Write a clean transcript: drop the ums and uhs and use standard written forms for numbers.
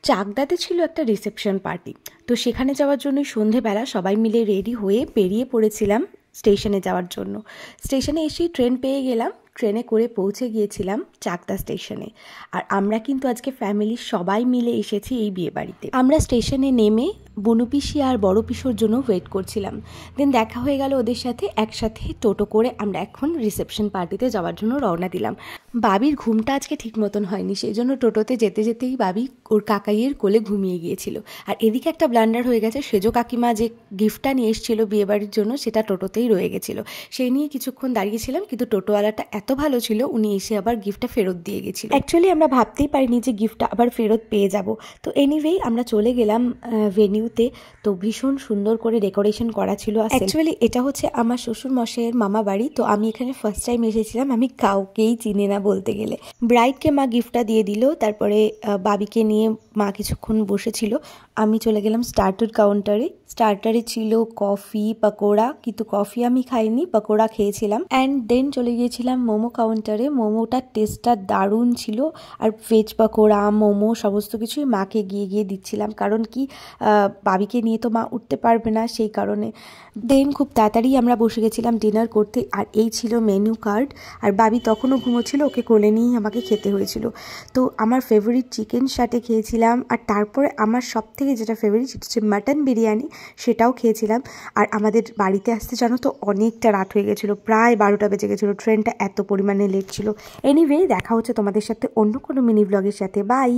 চাকদাতে ছিল একটা reception party, তো সেখানে যাওয়ার জন্য সন্ধেবেলা সবাই মিলে রেডি হয়ে বেরিয়ে পড়েছিলাম স্টেশনে যাওয়ার জন্য। স্টেশনে এসেই ট্রেন পেয়ে গেলাম, ট্রেনে করে পৌঁছে গিয়েছিলাম চাকদা স্টেশনে। আর আমরা কিন্তু আজকে ফ্যামিলির সবাই মিলে এসেছি এই বিয়েবাড়িতে। আমরা স্টেশনে নেমে বনু পিসি আর বড় পিসোর জন্য ওয়েট করছিলাম। দেন দেখা হয়ে গেল ওদের সাথে, একসাথে টোটো করে আমরা এখন রিসেপশন পার্টিতে যাওয়ার জন্য রওনা দিলাম। বাবির ঘুমটা আজকে ঠিক মতন হয়নি, সেই জন্য টোটোতে যেতে যেতেই বাবি ওর কাকাইয়ের কোলে ঘুমিয়ে গিয়েছিল। আর এদিকে একটা ব্লান্ডার হয়ে গেছে, সেজো কাকিমা যে গিফটটা নিয়ে এসেছিল বিয়েবাড়ির জন্য সেটা টোটোতেই রয়ে গেছিলো। সেই নিয়ে কিছুক্ষণ দাঁড়িয়েছিলাম, কিন্তু টোটোওয়ালাটা এত ভালো ছিল উনি এসে আবার গিফটটা ফেরত দিয়ে গেছিল। অ্যাকচুয়ালি আমরা ভাবতেই পারিনি যে গিফটটা আবার ফেরত পেয়ে যাব। তো এনিওয়েই আমরা চলে গেলাম ভেনিউতে। তো ভীষণ সুন্দর করে ডেকোরেশন করা ছিল। অ্যাকচুয়ালি এটা হচ্ছে আমার শ্বশুর মশাইয়ের মামা বাড়ি, তো আমি এখানে ফার্স্ট টাইম এসেছিলাম, আমি কাউকেই চিনি না বলতে গেলে। ব্রাইডকে মা গিফটটা দিয়ে দিল, তারপরে বাবিকে নিয়ে মা কিছুক্ষণ বসেছিল। আমি চলে গেলাম স্টার্টার কাউন্টারে। স্টার্টারে ছিল কফি, পকোড়া, কিন্তু কফি আমি খাইনি, পকোড়া খেয়েছিলাম। অ্যান্ড দেন চলে গিয়েছিলাম মোমো কাউন্টারে। মোমোটার টেস্টটা দারুণ ছিল, আর ভেজ পকোড়া, মোমো সমস্ত কিছুই মাকে গিয়ে গিয়ে দিচ্ছিলাম, কারণ কি বাবিকে নিয়ে তো মা উঠতে পারবে না, সেই কারণে। দেন খুব তাড়াতাড়ি আমরা বসে গেছিলাম ডিনার করতে, আর এই ছিল মেনু কার্ড। আর বাবি তখনও ঘুমোচ্ছিল, ওকে কোলে নিয়েই আমাকে খেতে হয়েছিল। তো আমার ফেভারিট চিকেন সাটে খেয়েছিলাম, আর তারপরে আমার সব থেকে যেটা ফেভারিট সেটা হচ্ছে মাটন বিরিয়ানি, সেটাও খেয়েছিলাম। আর আমাদের বাড়িতে আসতে জানো তো অনেকটা রাত হয়ে গেছিলো, প্রায় 12টা বেজে গেছিলো, ট্রেনটা এত পরিমাণে লেট ছিল। এনিওয়ে দেখা হচ্ছে তোমাদের সাথে অন্য কোনো মিনি ব্লগের সাথে। বাই।